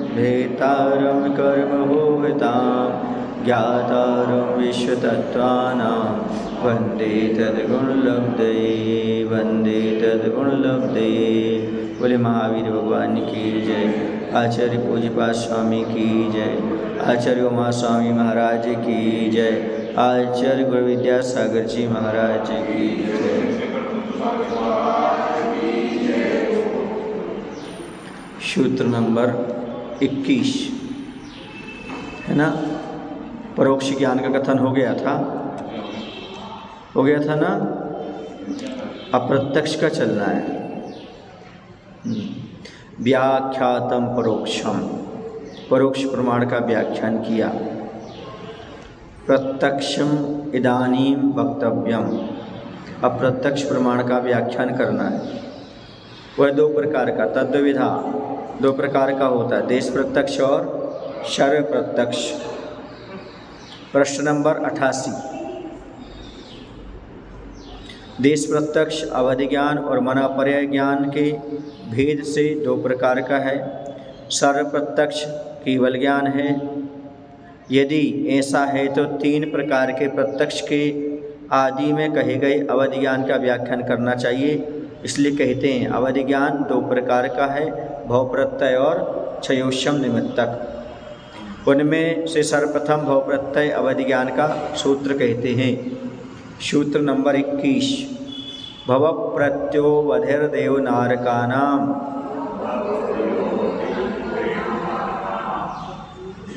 भेतारं कर्मभोक्तां ज्ञातारं विश्वतत्त्वानां वन्दे तद्गुणलब्धये वन्दे तद्गुणलब्धये। बोले महावीर भगवान की जय। आचार्य पूज्यपाद स्वामी की जय। आचार्य उमा स्वामी महाराज की जय। आचार्य गुरु विद्यासागर जी महाराज की जय। सूत्र नंबर 21 है ना। परोक्ष ज्ञान का कथन हो गया था ना। अप्रत्यक्ष का चलना है। व्याख्यातम परोक्षम, परोक्ष प्रमाण का व्याख्यान किया। प्रत्यक्षम इदानीम वक्तव्यम, अप्रत्यक्ष प्रमाण का व्याख्यान करना है। वह दो प्रकार का, तद्विधा दो प्रकार का होता है, देश प्रत्यक्ष और सर्व प्रत्यक्ष। प्रश्न नंबर 88। देश प्रत्यक्ष अवधि ज्ञान और मनापर्याय ज्ञान के भेद से दो प्रकार का है। सर्व प्रत्यक्ष केवल ज्ञान है। यदि ऐसा है तो तीन प्रकार के प्रत्यक्ष के आदि में कहे गए अवधि ज्ञान का व्याख्यान करना चाहिए। इसलिए कहते हैं अवधि ज्ञान दो प्रकार का है, भव प्रत्यय और क्षयोष्यम निमित्तक। उनमें से सर्वप्रथम भव प्रत्यय अवधि ज्ञान का सूत्र कहते हैं। सूत्र नंबर 21। भव प्रत्योवधिर्देव नारकानाम,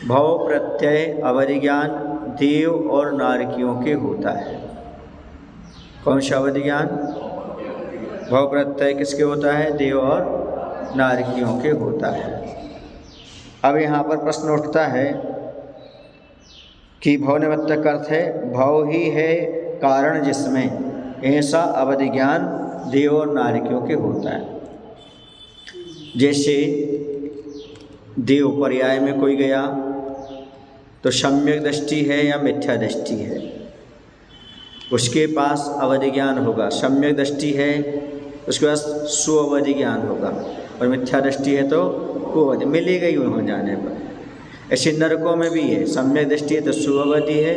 भव प्रत्यय अवधि ज्ञान देव और नारकियों के होता है। कौन सा अवधि ज्ञान? भव प्रत्यय किसके होता है? देव और नारकियों के होता है। अब यहाँ पर प्रश्न उठता है कि भव निमित्तक अर्थ है, भव ही है कारण जिसमें ऐसा अवधि ज्ञान देव और नारकियों के होता है। जैसे देव पर्याय में कोई गया तो सम्यक दृष्टि है या मिथ्या दृष्टि है, उसके पास अवधि ज्ञान होगा। सम्यक दृष्टि है उसके पास सुअवधि ज्ञान होगा, और मिथ्या दृष्टि है तो कुअवधि। मिलेगा ही वहाँ जाने पर। ऐसे नरकों में भी है, सम्यक दृष्टि है तो सुअवधि है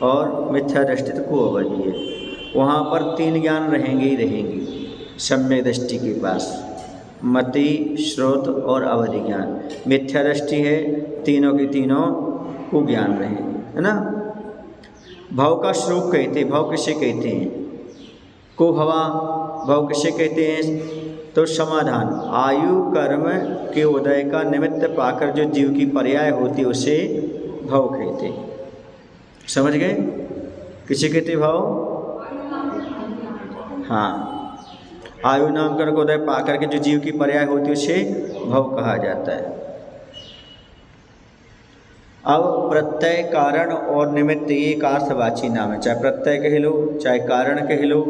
और मिथ्या दृष्टि तो कुअवधि है। वहाँ पर तीन ज्ञान रहेंगे ही रहेंगे सम्यक दृष्टि के पास, मति, श्रोत और अवधि ज्ञान। मिथ्या दृष्टि है, तीनों के तीनों को ज्ञान रहे, है ना। भव का श्लोक कहते हैं। भव किसे कहते हैं? को भवा। भव किसे कहते हैं? तो समाधान, आयु कर्म के उदय का निमित्त पाकर जो जीव की पर्याय होती है उसे भव कहते हैं। समझ गए? किसे कहते भव? हाँ, आयु नाम कर्म को उदय पाकर के जो जीव की पर्याय होती है उसे भव कहा जाता है। अब प्रत्यय, कारण और निमित्त एक अर्थवाची नाम है। चाहे प्रत्यय कह लो, चाहे कारण कह लो,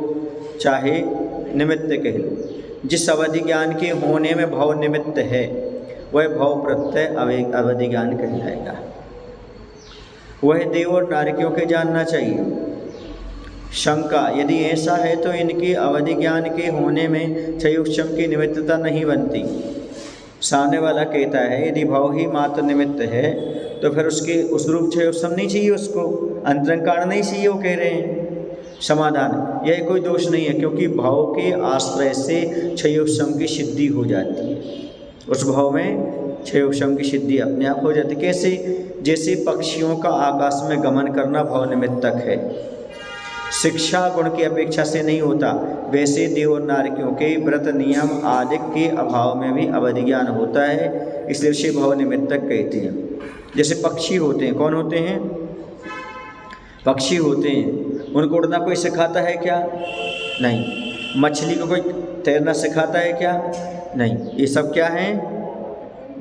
चाहे निमित्त कह लो। जिस अवधि ज्ञान के होने में भव निमित्त है वह भव प्रत्यय अवधि ज्ञान कहलाएगा। वह देव और नारकियों के जानना चाहिए। शंका, यदि ऐसा है तो इनके अवधि ज्ञान के होने में क्षयोक्षम की निमित्तता नहीं बनती। सामने वाला कहता है यदि भव ही मात्र निमित्त है तो फिर उसके उस रूप क्षयोक्षम नहीं चाहिए, उसको अंतरंग कारण नहीं चाहिए, वो कह रहे हैं। समाधान, यह कोई दोष नहीं है, क्योंकि भाव के आश्रय से क्षयोक्षम की सिद्धि हो जाती है। उस भाव में क्षयोक्षम की सिद्धि अपने आप हो जाती है। कैसे? जैसे पक्षियों का आकाश में गमन करना भाव निमित्तक है, शिक्षा गुण की अपेक्षा से नहीं होता, वैसे देव और नारकियों के व्रत नियम आदि के अभाव में भी अवधि ज्ञान होता है, इसलिए उसे भाव निमित्तक कहते हैं। जैसे पक्षी होते हैं, कौन होते हैं? पक्षी होते हैं, उनको उड़ना कोई सिखाता है क्या? नहीं। मछली को कोई तैरना सिखाता है क्या? नहीं। ये सब क्या हैं?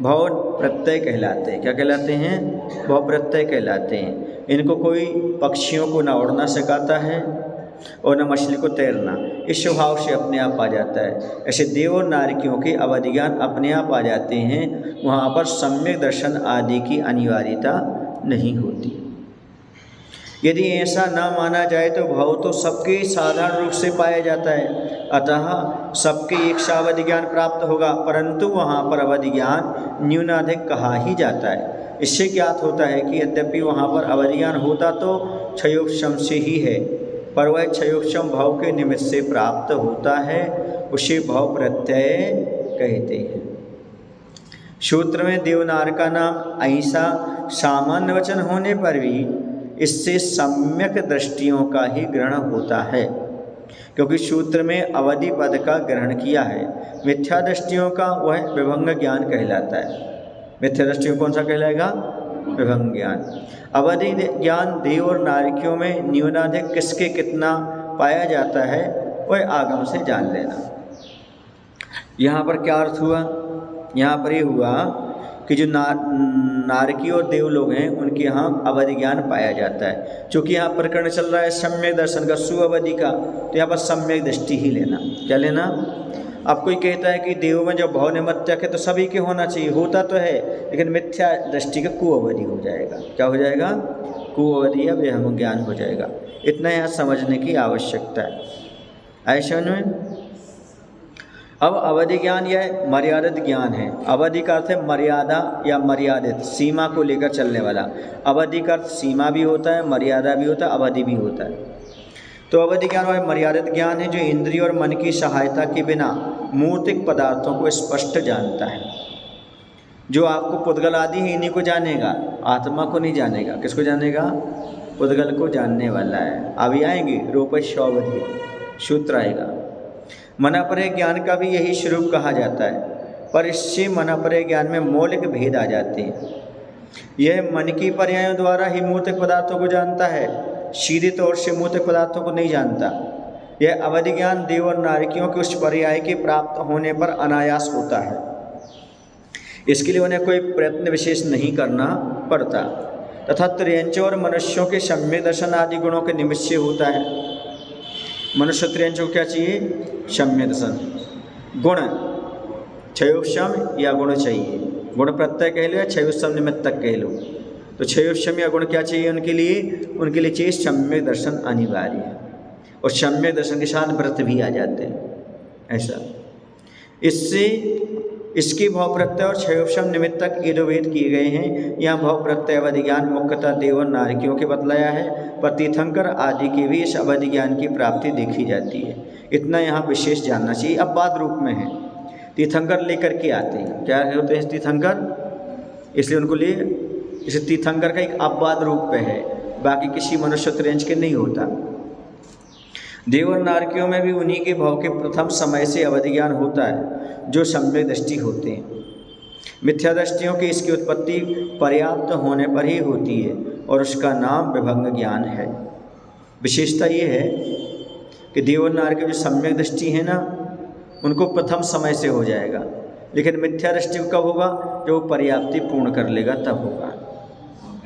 भव प्रत्यय कहलाते हैं। क्या कहलाते हैं? भव प्रत्यय कहलाते हैं। इनको कोई पक्षियों को ना उड़ना सिखाता है और न मछली को तैरना, इस स्वभाव से अपने आप आ जाता है। ऐसे देव और नारकियों के अवधि ज्ञान अपने आप आ जाते हैं, वहाँ पर सम्यक दर्शन आदि की अनिवार्यता नहीं होती। यदि ऐसा न माना जाए तो भाव तो सबके साधारण रूप से पाया जाता है, अतः सबके एक सा अवधि ज्ञान प्राप्त होगा, परंतु वहाँ पर अवधि ज्ञान न्यूनाधिक कहा ही जाता है। इससे ज्ञात होता है कि यद्यपि वहाँ पर अवधि ज्ञान होता तो क्षयोक्षम से ही है, पर वह क्षयोक्षम भाव के निमित्त से प्राप्त होता है, उसे भाव प्रत्यय कहते हैं। सूत्र में देवनार का नाम ऐसा सामान्य वचन होने पर भी इससे सम्यक दृष्टियों का ही ग्रहण होता है, क्योंकि सूत्र में अवधि पद का ग्रहण किया है। मिथ्या दृष्टियों का वह विभंग ज्ञान कहलाता है। मिथ्या दृष्टियों कौन सा कहलाएगा? विभंग ज्ञान। अवधि ज्ञान देव और नारकियों में न्यूनाधिक किसके कितना पाया जाता है वह आगम से जान लेना। यहाँ पर क्या अर्थ हुआ? यहाँ पर ये हुआ कि जो नारकी और देव लोग हैं उनके यहाँ अवधि ज्ञान पाया जाता है। चूँकि यहाँ प्रकरण चल रहा है सम्यक दर्शन का, सुअवधि का, तो यहाँ पर सम्यक दृष्टि ही लेना। क्या लेना? अब कोई कहता है कि देव में जो भाव निमित्तक है तो सभी के होना चाहिए, होता तो है, लेकिन मिथ्या दृष्टि का कुअवधि हो जाएगा। क्या हो जाएगा? कुअवधि या विहंग ज्ञान हो जाएगा। इतना यहाँ समझने की आवश्यकता है। ऐसा में अब अवधि ज्ञान यह मर्यादित ज्ञान है। अवधि का अर्थ है मर्यादा या मर्यादित, सीमा को लेकर चलने वाला। अवधि का अर्थ सीमा भी होता है, मर्यादा भी होता है, अवधि भी होता है। तो अवधि ज्ञान वह मर्यादित ज्ञान है जो इंद्रिय और मन की सहायता के बिना मूर्तिक पदार्थों को स्पष्ट जानता है। जो आपको पुद्गल आदि है इन्हीं को जानेगा, आत्मा को नहीं जानेगा। किसको जानेगा? पुद्गल को जानने वाला है। अभी आएंगे रूपस्यावधि सूत्र आएगा। मनापरे ज्ञान का भी यही स्वरूप कहा जाता है, पर इससे मनापरे ज्ञान में मौलिक भेद आ जाते हैं। यह मन की पर्यायों द्वारा ही मूर्तिक पदार्थों को जानता है, सीधे तौर से मूर्तिक पदार्थों को नहीं जानता। यह अवधि ज्ञान देव और नारकियों के उस पर्याय के प्राप्त होने पर अनायास होता है। इसके लिए उन्हें कोई प्रयत्न विशेष नहीं करना पड़ता, तथा त्रियंचों और मनुष्यों के सम्यक दर्शन आदि गुणों के निमित्त से होता है। मनुष्य त्रियंचों को क्या चाहिए? सम्यक दर्शन। गुण क्षयोक्षम या गुण चाहिए, गुण प्रत्यय कह लो या क्षयोक्षम निमित्तक कह लो। तो क्षयोक्षम या गुण क्या चाहिए उनके लिए? उनके लिए चाहिए सम्यक दर्शन अनिवार्य है, और सम्यक दर्शन के साथ व्रत भी आ जाते हैं। ऐसा इससे इसके भाव प्रत्यय और क्षयोक्षम निमित्तक ये दो भेद किए गए हैं। यहाँ भाव प्रत्यय अवधि ज्ञान मुख्यतः देव और नारकियों के बतलाया है, पर तीर्थंकर आदि के भी इस अवधि ज्ञान की प्राप्ति देखी जाती है। इतना यहाँ विशेष जानना चाहिए। अपवाद रूप में है, तीर्थंकर लेकर के आते हैं। क्या होते हैं तीर्थंकर? इसलिए उनको लिए इसे तीर्थंकर का एक अपवाद रूप पे है, बाकी किसी मनुष्य त्रियंच के नहीं होता। देव और नारकियों में भी उन्हीं के भाव के प्रथम समय से अवधि ज्ञान होता है जो सम्यक दृष्टि होते हैं। मिथ्या दृष्टियों की इसकी उत्पत्ति पर्याप्त होने पर ही होती है, और उसका नाम विभंग ज्ञान है। विशेषता ये है कि देव और नारकी जो सम्यक दृष्टि है ना, उनको प्रथम समय से हो जाएगा, लेकिन मिथ्या दृष्टि कब होगा? जब वो पर्याप्ति पूर्ण कर लेगा तब होगा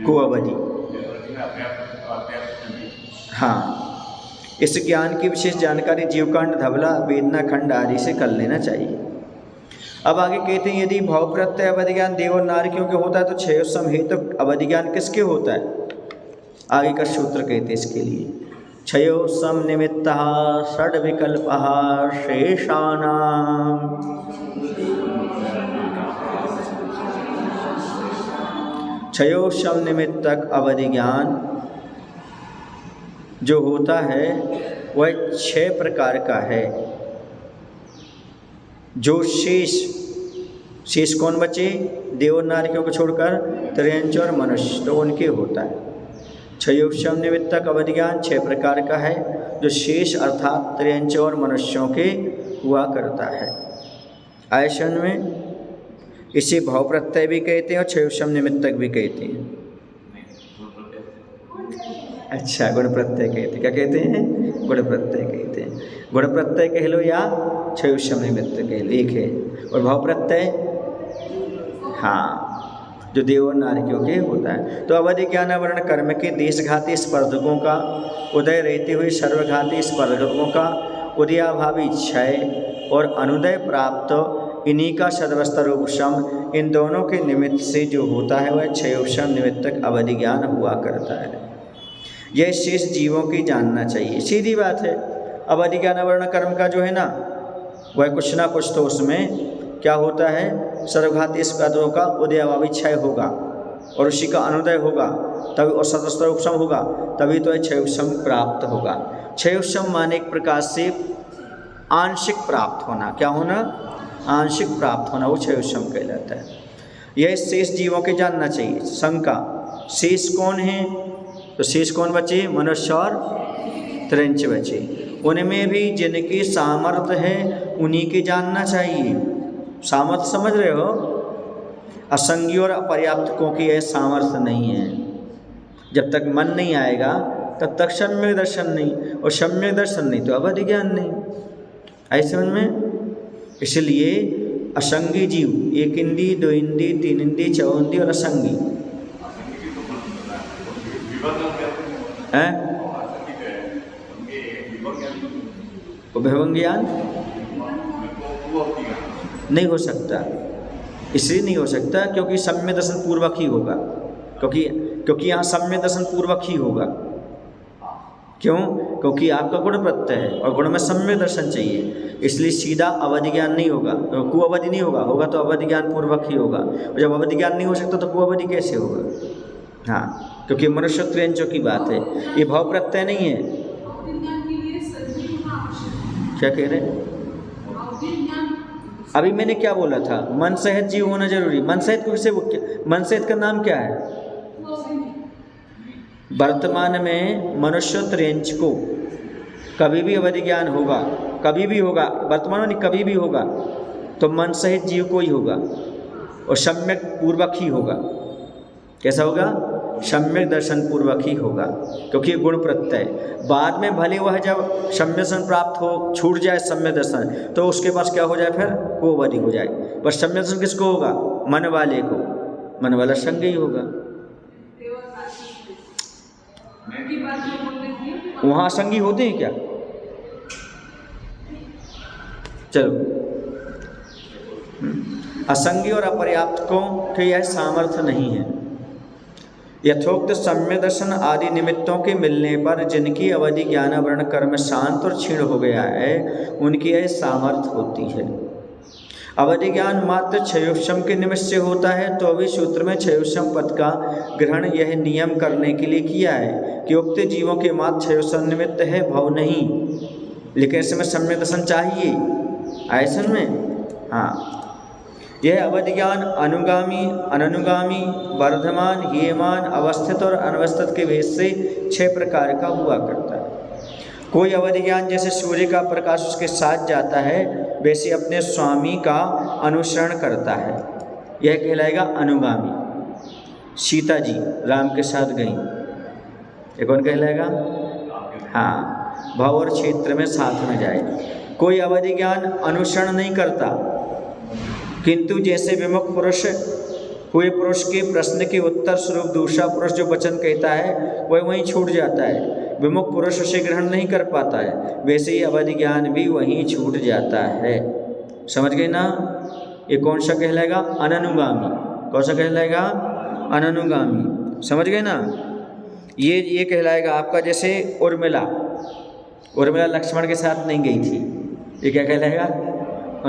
कुअवधि। हाँ, इस ज्ञान की विशेष जानकारी जीवकांड, धवला, वेदना खंड आदि से कर लेना चाहिए। अब आगे कहते हैं यदि भाव प्रत्यय अवधि ज्ञान देव और नारकियों के होता है तो क्षयोक्षम हेतु अवधि ज्ञान किसके होता है? आगे का सूत्र कहते हैं इसके लिए क्षयोक्षम निमित्तः षड् विकल्पः शेषाणाम्। क्षयोक्षम निमित्तक अवधि ज्ञान जो होता है वह 6 प्रकार का है। जो शेष कौन बचे? देव और नारकियों को छोड़कर त्रियंच और मनुष्य, तो उनके होता है। क्षयोक्षम निमित्तक अवधि ज्ञान 6 प्रकार का है, जो शेष अर्थात त्रियंच और मनुष्यों के हुआ करता है। आयशन में इसे भाव प्रत्यय भी कहते हैं और क्षयोक्षम निमित्तक भी कहते हैं। अच्छा, गुण प्रत्यय कहते हैं। क्या कहते हैं? गुण प्रत्यय कहते हैं। गुण प्रत्यय कह लो या क्षयोक्षम निमित्त कह लो, एक है। और भाव प्रत्यय हाँ, जो देव और नारकियों के होता है। तो अवधि ज्ञानावरण कर्म के देशघाती स्पर्धकों का, उदय रहते हुए सर्वघाती स्पर्धकों का, उदयाभावी क्षय और अनुदय प्राप्त इन्हीं का सदवस्था रूप सम, इन दोनों के निमित्त से जो होता है वह क्षयोक्षम निमित्तक अवधि ज्ञान हुआ करता है। यह शेष जीवों की जानना चाहिए। सीधी बात है। अब अधिज्ञान वर्ण कर्म का जो है ना, वह कुछ ना कुछ तो उसमें क्या होता है, सर्वघाती स्पदों का उदय अविक्षय होगा और उसी का अनुदय होगा तभी, और सतस्तर उपशम होगा तभी तो क्षय उपशम प्राप्त होगा। क्षय उपशम माने एक प्रकार से आंशिक प्राप्त होना। क्या होना? आंशिक प्राप्त होना, वो क्षय उपशम कहलाता है। यह शेष जीवों के जानना चाहिए। शंका, शेष कौन है? तो शेष कौन बचे? मनुष्य और त्रिंच बचे। उनमें भी जिनकी सामर्थ्य है उन्हीं के जानना चाहिए। सामर्थ्य समझ रहे हो? असंगी और अपर्याप्तकों की यह सामर्थ्य नहीं है। जब तक मन नहीं आएगा तब तक सम्यक दर्शन नहीं, और सम्यक दर्शन नहीं तो अवधि ज्ञान नहीं। ऐसे मन में, इसलिए असंगी जीव, एक इंद्री, दो इंद्री, तीन इंद्री, चौंदी और असंगी है। विभंग ज्ञान नहीं हो सकता। इसलिए नहीं हो सकता क्योंकि सम्यक दर्शन पूर्वक ही होगा। क्योंकि यहाँ सम्यक दर्शन पूर्वक ही होगा। क्यों? क्योंकि आपका गुण प्रत्यय है और गुण में सम्यक दर्शन चाहिए, इसलिए सीधा अवधि ज्ञान नहीं होगा। तो कुअवधि नहीं होगा, होगा तो अवधि ज्ञान पूर्वक ही होगा। और जब अवधि ज्ञान नहीं हो सकता तो कुअवधि कैसे होगा? हाँ, क्योंकि मनुष्य त्रियंचों की बात है, ये भाव प्रत्यय नहीं है। क्या कह रहे हैं? अभी मैंने क्या बोला था? मन सहित जीव होना जरूरी। मन सहित किसे? मन सहित का नाम क्या है? वर्तमान में मनुष्य त्रियंच को कभी भी अवधि ज्ञान होगा, कभी भी होगा, वर्तमान में कभी भी होगा तो मन सहित जीव को ही होगा और सम्यक पूर्वक ही होगा। कैसा होगा? सम्यक दर्शन पूर्वक ही होगा, क्योंकि गुण प्रत्यय। बाद में भले वह जब सम्यक दर्शन प्राप्त हो, छूट जाए सम्यक दर्शन, तो उसके पास क्या हो जाए? फिर कुअवधि हो जाए। पर सम्यक दर्शन किसको होगा? मन वाले को। मन वाला संग ही होगा। वहाँ असंगी होते हैं क्या? चलो, असंगी और अपर्याप्तकों के यह सामर्थ्य नहीं है। यथोक्त सम्यक दर्शन आदि निमित्तों के मिलने पर जिनकी अवधि ज्ञान वर्ण कर्म शांत और क्षीण हो गया है, उनकी यह सामर्थ्य होती है। अवधि ज्ञान मात्र क्षयोपशम के निमित्त से होता है, तो अभी सूत्र में क्षयोपशम पद का ग्रहण यह नियम करने के लिए किया है कि उक्त जीवों के मात्र क्षयोपशम निमित्त है, भाव नहीं। लेकिन इसमें सम्यक दर्शन चाहिए। ऐसे में हाँ, यह अवधि ज्ञान अनुगामी, अननुगामी, वर्धमान, हीयमान, अवस्थित और अनवस्थित के भेद से 6 प्रकार का हुआ करता है। कोई अवधि ज्ञान जैसे सूर्य का प्रकाश उसके साथ जाता है, वैसे अपने स्वामी का अनुसरण करता है, यह कहलाएगा अनुगामी। सीता जी राम के साथ गई, ये कौन कहलाएगा? हाँ, भाव और क्षेत्र में साथ में जाए। कोई अवधि ज्ञान अनुसरण नहीं करता, किंतु जैसे विमुख पुरुष हुए पुरुष के प्रश्न के उत्तर स्वरूप दूसरा पुरुष जो वचन कहता है वह वहीं छूट जाता है, विमुख पुरुष उसे ग्रहण नहीं कर पाता है, वैसे ही अवधि ज्ञान भी वहीं छूट जाता है। समझ गए ना? ये कौन सा कहलाएगा? अननुगामी। कौन सा कहलाएगा? अननुगामी। समझ गए ना? ये कहलाएगा आपका जैसे उर्मिला लक्ष्मण के साथ नहीं गई थी, ये क्या कहलाएगा?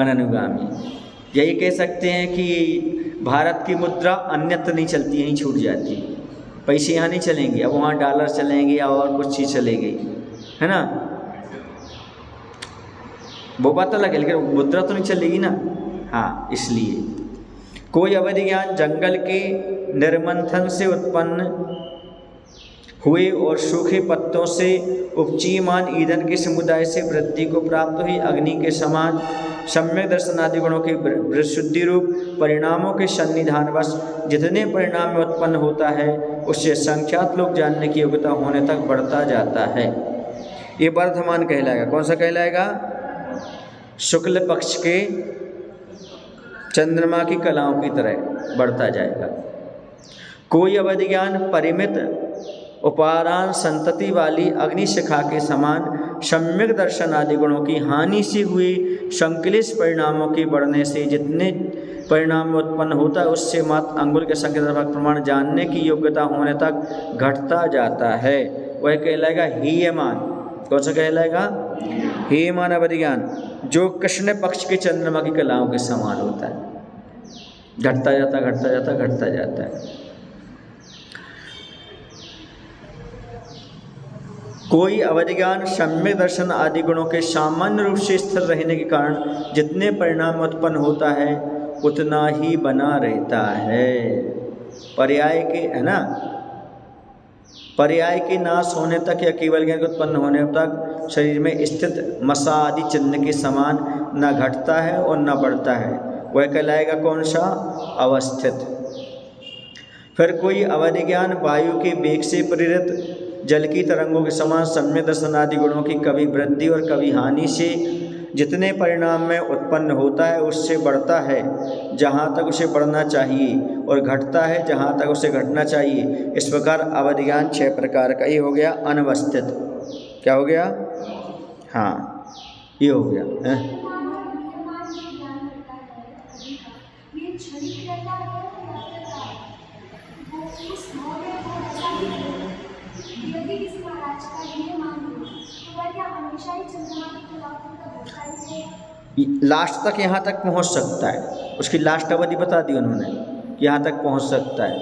अननुगामी। यही कह सकते हैं कि भारत की मुद्रा अन्यत्र नहीं चलती, यहीं छूट जाती। पैसे यहाँ नहीं चलेंगे, अब वहाँ डॉलर चलेंगे या और कुछ चीज़ चलेगी, है ना? वो बात अलग है, लेकिन मुद्रा तो नहीं चलेगी ना। हाँ, इसलिए कोई अवधि ज्ञान जंगल के निर्मंथन से उत्पन्न हुए और सूखे पत्तों से उपजीयमान ईंधन के समुदाय से वृद्धि को प्राप्त हुई अग्नि के समान सम्यक दर्शन आदि गुणों के विशुद्धि रूप परिणामों के सन्निधानवश जितने परिणाम में उत्पन्न होता है, उससे संख्यात लोग जानने की योग्यता होने तक बढ़ता जाता है। ये वर्धमान कहलाएगा। कौन सा कहलाएगा? शुक्ल पक्ष के चंद्रमा की कलाओं की तरह बढ़ता जाएगा। कोई अवधि ज्ञान परिमित उपादान संतति वाली अग्निशिखा के समान सम्यक दर्शन आदि गुणों की हानि से हुए संकलित परिणामों के बढ़ने से जितने परिणाम में उत्पन्न होता है, उससे मात्र अंगुल के संकेत प्रमाण जानने की योग्यता होने तक घटता जाता है। वह कहलाएगा हीयमान। कौन सा कहलाएगा? हीयमान अवधि ज्ञान, जो कृष्ण पक्ष के चंद्रमा की कलाओं के समान होता है, घटता जाता घटता जाता घटता जाता है। कोई अवधि ज्ञान सम्यक दर्शन आदि गुणों के सामान्य रूप से स्थिर रहने के कारण जितने परिणाम उत्पन्न होता है उतना ही बना रहता है। पर्याय के, है ना, पर्याय के नाश होने तक या केवल ज्ञान के उत्पन्न होने तक शरीर में स्थित मसा आदि चिन्ह के समान न घटता है और न बढ़ता है। वह कहलाएगा कौन सा? अवस्थित। फिर कोई अवधि ज्ञान वायु के वेग से प्रेरित जल की तरंगों के समान सम्यक दर्शन आदि गुणों की कभी वृद्धि और कभी हानि से जितने परिणाम में उत्पन्न होता है उससे बढ़ता है जहाँ तक उसे बढ़ना चाहिए और घटता है जहाँ तक उसे घटना चाहिए। इस प्रकार अवधि ज्ञान 6 प्रकार का। ये हो गया अनवस्थित। क्या हो गया? हाँ, ये हो गया है? लास्ट तक यहाँ तक पहुँच सकता है, उसकी लास्ट अवधि बता दी उन्होंने कि यहाँ तक पहुँच सकता है।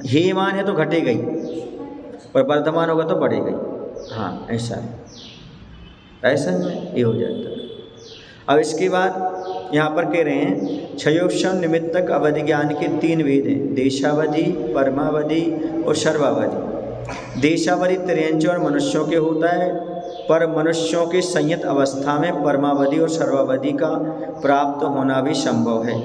हे मान है तो घटेगा ही, और वर्धमान होगा तो बढ़ेगा ही। हाँ, ऐसा है, ऐसा में ये हो जाता है। अब इसके बाद यहाँ पर कह रहे हैं क्षयोक्षम निमित्तक अवधि ज्ञान के 3 भेद हैं, देशावधि, परमावधि और सर्वावधि। देशावधि त्रियंच और मनुष्यों के होता है, पर मनुष्यों के संयत अवस्था में परमावधि और सर्वावधि का प्राप्त होना भी संभव है।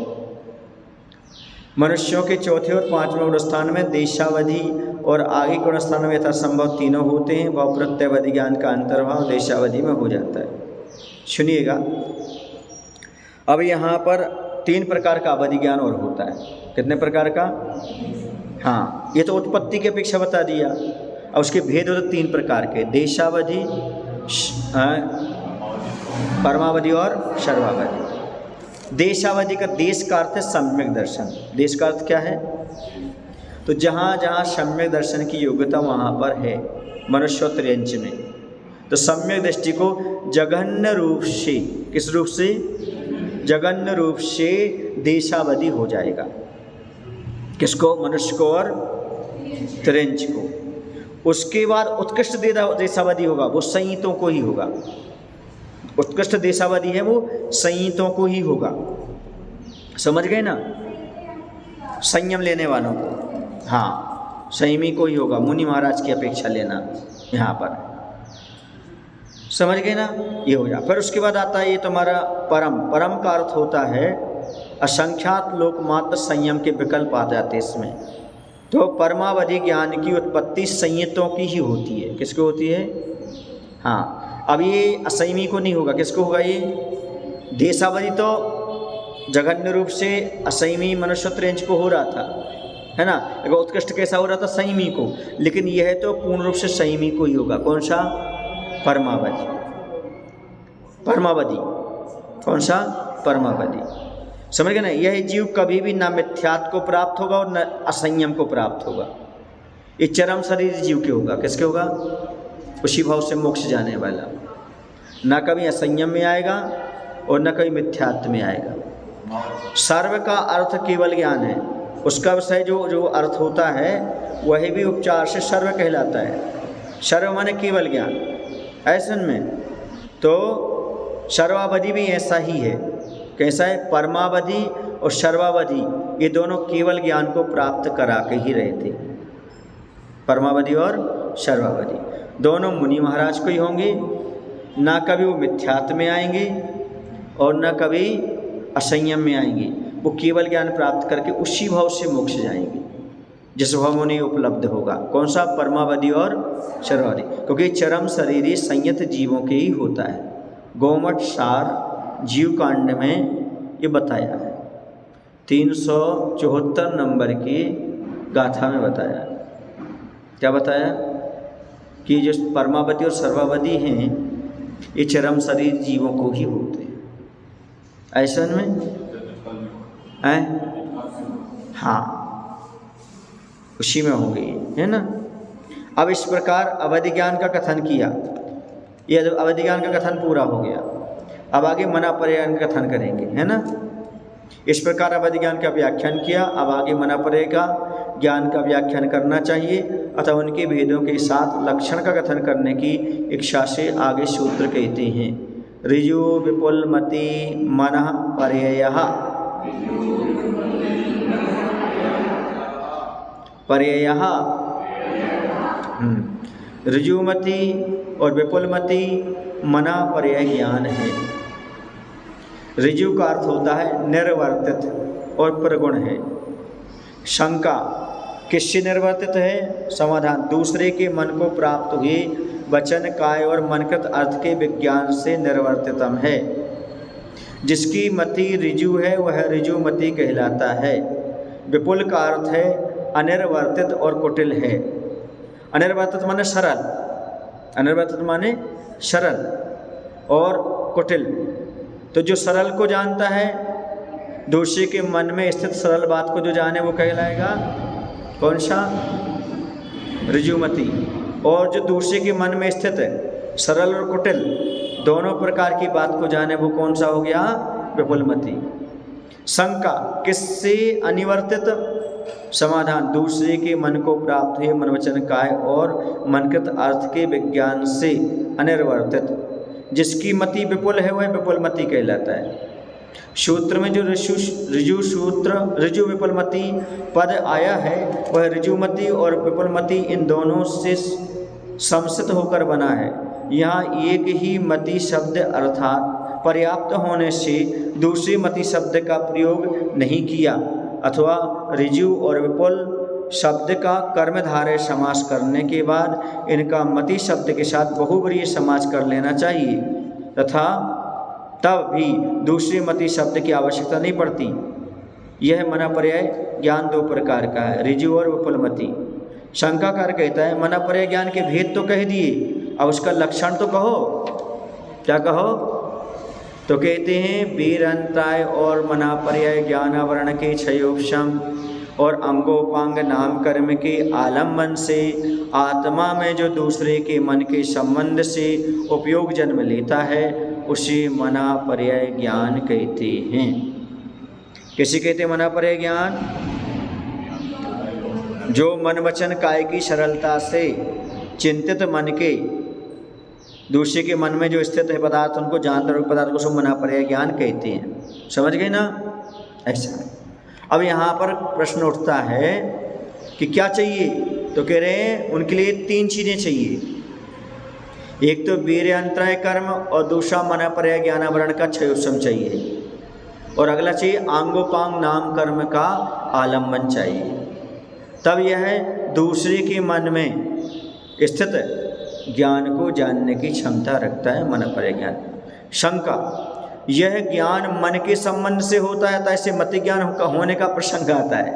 मनुष्यों के चौथे और 5वें गुणस्थान में देशावधि और आगे गुणस्थान में यथासंभव तीनों होते हैं। वह प्रत्यवधि ज्ञान का अंतर्भाव देशावधि में हो जाता है। सुनिएगा, अब यहाँ पर 3 प्रकार का अवधि ज्ञान और होता है। कितने प्रकार का? हाँ, ये तो उत्पत्ति की अपेक्षा बता दिया। और उसके भेद होते 3 प्रकार के, देशावधि, परमावधि और सर्वावधि। देशावधि का देश का अर्थ है सम्यक दर्शन। देश का अर्थ क्या है? तो जहाँ जहाँ सम्यक दर्शन की योग्यता वहाँ पर है मनुष्य त्रियंच में, तो सम्यक दृष्टि को जघन्य रूप से, किस रूप से? जघन्य रूप से देशावधि हो जाएगा। किसको? मनुष्य को और त्रियंच को। उसके बाद उत्कृष्ट देशावधि होगा, वो संयतों को ही होगा। उत्कृष्ट देशावधि है वो संयतों को ही होगा। समझ गए ना? संयम लेने वालों को, हाँ, संयमी को ही होगा। मुनि महाराज की अपेक्षा लेना यहाँ पर, समझ गए ना? ये हो जा। फिर उसके बाद आता है ये तुम्हारा परम। परम का अर्थ होता है असंख्यात लोकमात्र संयम के विकल्प आ जाते इसमें। तो परमावधि ज्ञान की उत्पत्ति संयतों की ही होती है। किसको होती है? हाँ, अब ये असंयमी को नहीं होगा। किसको होगा? ये देशावधि तो जघन्य रूप से असंयमी मनुष्य त्रियंच को हो रहा था, है ना? अगर उत्कृष्ट कैसा हो रहा था? संयमी को। लेकिन यह तो पूर्ण रूप से संयमी को ही होगा। कौन सा? परमावधि। परमावधि कौन सा? परमावधि। समझ गए ना? यह जीव कभी भी न मिथ्यात्व को प्राप्त होगा और न असंयम को प्राप्त होगा। ये चरम शरीर जीव के होगा। किसके होगा? उसी भाव से मोक्ष जाने वाला। न कभी असंयम में आएगा और न कभी मिथ्यात्व में आएगा। सर्व का अर्थ केवल ज्ञान है। उसका विषय जो अर्थ होता है वही भी उपचार से सर्व कहलाता है। सर्व माने केवल ज्ञान। ऐसन में तो सर्वावधि भी ऐसा ही है। कैसा है? परमावधि और सर्वावधि ये दोनों केवल ज्ञान को प्राप्त करा के ही रहे थे। परमावधि और सर्वावधि दोनों मुनि महाराज को ही होंगे। ना कभी वो मिथ्यात्व में आएंगे और न कभी असंयम में आएंगे। वो केवल ज्ञान प्राप्त करके उसी भाव से मोक्ष जाएंगे जिस भाव में उन्हें उपलब्ध होगा। कौन सा? परमावधि और सर्वावधि। क्योंकि चरम शरीरी संयत जीवों के ही होता है। गोमठ सार जीव कांड में ये बताया है। 374 नंबर की गाथा में बताया। क्या बताया? कि जो परमावधि और सर्वावधि हैं ये चरम शरीर जीवों को ही होते हैं। ऐसा में हाँ, उसी में होगी, है ना। अब इस प्रकार अवधि ज्ञान का कथन किया, यह अवधि ज्ञान का कथन पूरा हो गया। अब आगे मना पर्याय ज्ञान का कथन करेंगे, है ना। इस प्रकार अवधि ज्ञान का व्याख्यान किया। अब आगे मना पर्याय का ज्ञान का व्याख्यान करना चाहिए अतः उनके भेदों के साथ लक्षण का कथन करने की इच्छा से आगे सूत्र कहते हैं। ऋजु विपुल मति मनः पर्ययः। पर्ययः ऋजुमति और विपुलमति मना पर्याय ज्ञान है। ऋजु का अर्थ होता है निर्वर्तित और प्रगुण है। शंका किससे निर्वर्तित है? समाधान दूसरे के मन को प्राप्त हुए वचन काय और मनकृत अर्थ के विज्ञान से निर्वर्तितम है। जिसकी मति ऋजु है वह ऋजुमति कहलाता है। विपुल का अर्थ है अनिर्वर्तित और कुटिल है। अनिर्वर्तित माने सरल, अनिर्वर्तित माने सरल और कुटिल। तो जो सरल को जानता है, दूसरे के मन में स्थित सरल बात को जो जाने वो कहलाएगा कौन सा? ऋजुमति। और जो दूसरे के मन में स्थित है सरल और कुटिल दोनों प्रकार की बात को जाने वो कौन सा हो गया? विपुलमति। शंका किससे अनिवर्तित? समाधान दूसरे के मन को प्राप्त हुए मनवचन काय और मनकृत अर्थ के विज्ञान से अनिर्वर्तित। जिसकी मति विपुल है वह विपुलमति कहलाता है। सूत्र में जो ऋजु सूत्र ऋजु विपुलमति पद आया है वह ऋजुमति और विपुलमति इन दोनों से समसित होकर बना है। यहाँ एक ही मति शब्द अर्थात पर्याप्त होने से दूसरी मति शब्द का प्रयोग नहीं किया अथवा ऋजु और विपुल शब्द का कर्मधारय समास करने के बाद इनका मति शब्द के साथ बहुव्रीहि समास कर लेना चाहिए तथा तब भी दूसरे मति शब्द की आवश्यकता नहीं पड़ती। यह मना पर्याय ज्ञान दो प्रकार का है, ऋजु और विपुलमति। शंकाकार कहता है मना पर्याय ज्ञान के भेद तो कह दिए, अब उसका लक्षण तो कहो। क्या कहो? तो कहते हैं वीरंताय और मना पर्याय ज्ञान वर्ण के क्षयोपशम और अंगोपांग नाम कर्म के आलम्बन से आत्मा में जो दूसरे के मन के संबंध से उपयोग जन्म लेता है उसे मना पर्याय ज्ञान कहते हैं। किसे कहते हैं मना पर्याय ज्ञान? जो मन वचन काय की सरलता से चिंतित मन के दूसरे के मन में जो स्थित है पदार्थ उनको जानकर पदार्थ को सब मना पर्याय ज्ञान कहते हैं। समझ गए ना? ऐसा। अब यहाँ पर प्रश्न उठता है कि क्या चाहिए? तो कह रहे हैं उनके लिए तीन चीज़ें चाहिए। एक तो वीर्य अंतराय कर्म और दूसरा मना पर्याय ज्ञानावरण का क्षयोपशम चाहिए और अगला चाहिए आंगोपांग नाम कर्म का आलम्बन चाहिए। तब यह दूसरे के मन में स्थित ज्ञान को जानने की क्षमता रखता है मना पर्याय ज्ञान। शंका यह ज्ञान मन के संबंध से होता है, ऐसे मति ज्ञान का होने का प्रसंग आता है।